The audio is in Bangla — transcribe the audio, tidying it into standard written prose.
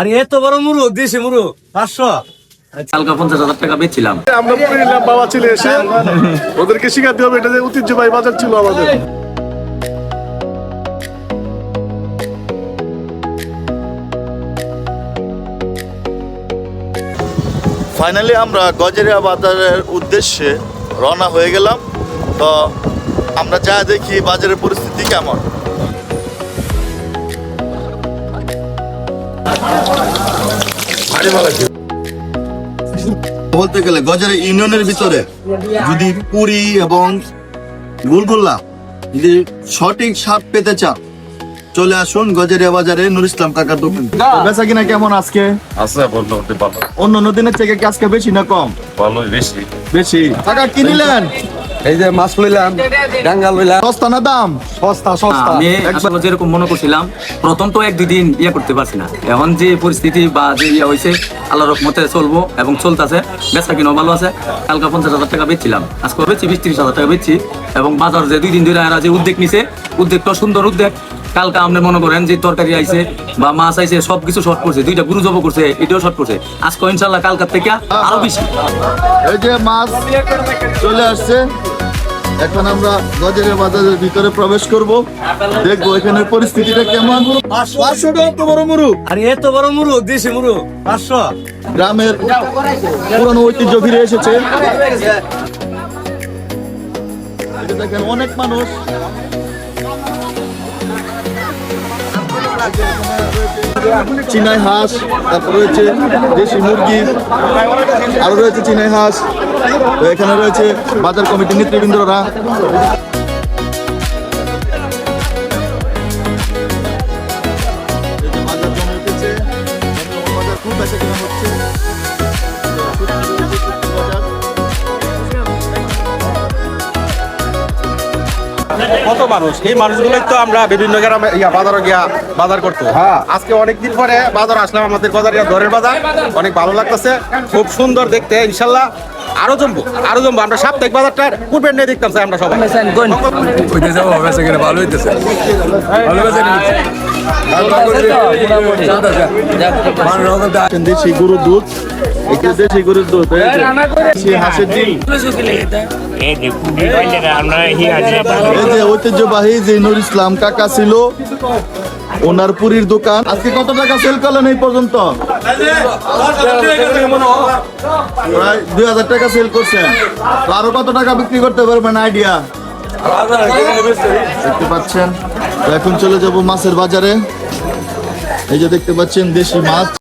আরে এত বড় মুরু দেশি মুরু 500 কালকা 50,000 টাকা বেচছিলাম। আমরা পুরো নিলাম বাবা ছেলে এসে ওদেরকে শিখাতে হবে এটা যে ঐতিহ্যবাহী বাজার ছিল আমাদের। ফাইনালি আমরা গজেরিয়া বাজারের উদ্দেশ্যে রওনা হয়ে গেলাম। তো আমরা যা দেখি বাজারের পরিস্থিতি কেমন। বলতে গেলে গজেরিয়া ইউনিয়নের ভিতরে যদি পুরি এবং গুলগুল্লা যদি সঠিক স্বাদ পেতে চান চলে আসুন গজেরিয়া বাজারে নুর ইসলাম কাকার দোকান। বেচা কিনা কেমন আজকে? আছে বলতে ভালো, অন্য দিনের থেকে কি আজকে বেশি না কম? ভালোই বেশি। বেশি। কাকা কি নিলেন? এই যে মাছ লইলাম, ডাঙ্গা লইলাম। সস্তা না দাম? সস্তা সস্তা। আমি আসলে যেরকম মনে করছিলাম প্রথম তো 1-2 দিন করতে পারছি না। এখন যে পরিস্থিতি বা যে হয়েছে আল্লাহর রহমতে চলবো এবং চলতেছে, বেচা কিনাও ভালো আছে। কালকা 50,000 টাকা বেচছিলাম, আজকে বেচছি 20-30,000 টাকা বেচছি। এবং বাজার যে 2 দিন ধরে এরা যে উদ্যোগ নিছে, উদ্যোগটা সুন্দর উদ্যোগ। কালকা আপনি মনে করেন যে তরকারি আইছে বা মাছ আইছে সবকিছু শর্ট করছে, 2টা গুরু জব করছে, এটাও শর্ট করছে। আজকে ইনশাল্লাহ কালকার থেকে আরো বেশি। এই যে মাছ চলে আসছে, এখন আমরা গজেরিয়া বাজারের ভিতরে প্রবেশ করব, দেখবো এখানের পরিস্থিতিটা কেমন। 500 টাকা তো বড় মুরু। আরে এত বড় মুরু দেশি মুরু 500। গ্রামের পুরনো ঐতিহ্য ফিরে এসেছে। এই যে দেখেন অনেক মানুষ। চিনাই হাঁস, তারপর রয়েছে দেশি মুরগি, আরো রয়েছে চিনাই হাঁস। তো এখানে রয়েছে বাজার কমিটির নেতৃবৃন্দরা। বাজার জমে উঠেছে, বাজার খুব বেশি কেনা হচ্ছে। কত মানুষ, এই মানুষগুলোই তো আমরা বিভিন্ন গ্রামে বাজারে গিয়া বাজার করতে। আজকে অনেকদিন পরে বাজার আসলাম, আমাদের গজারিয়া দরের বাজার অনেক ভালো লাগতেছে, খুব সুন্দর দেখতে। ইনশাল্লাহ আরো জমবো। আমরা সাপ্তাহিক বাজারটা পূর্বের নিয়ে দেখতাম চাই আমরা সবাই। ভালো হইতেছে, দেশি গরুর দুধ, দেশি গরুর দুধ, হাঁসের ডিম। এই যে ঐতিহ্যবাহী যে নুর ইসলাম কাকা ছিল, ওনার পুরীর দোকান। আজকে কত টাকা সেল করলেন এই পর্যন্ত? প্রায় 2,000 টাকা সেল করছেন। তো আরো কত টাকা বিক্রি করতে পারবেন আইডিয়া? দেখতে পাচ্ছেন। তো এখন চলে যাব মাছের বাজারে। এই যে দেখতে পাচ্ছেন দেশি মাছ।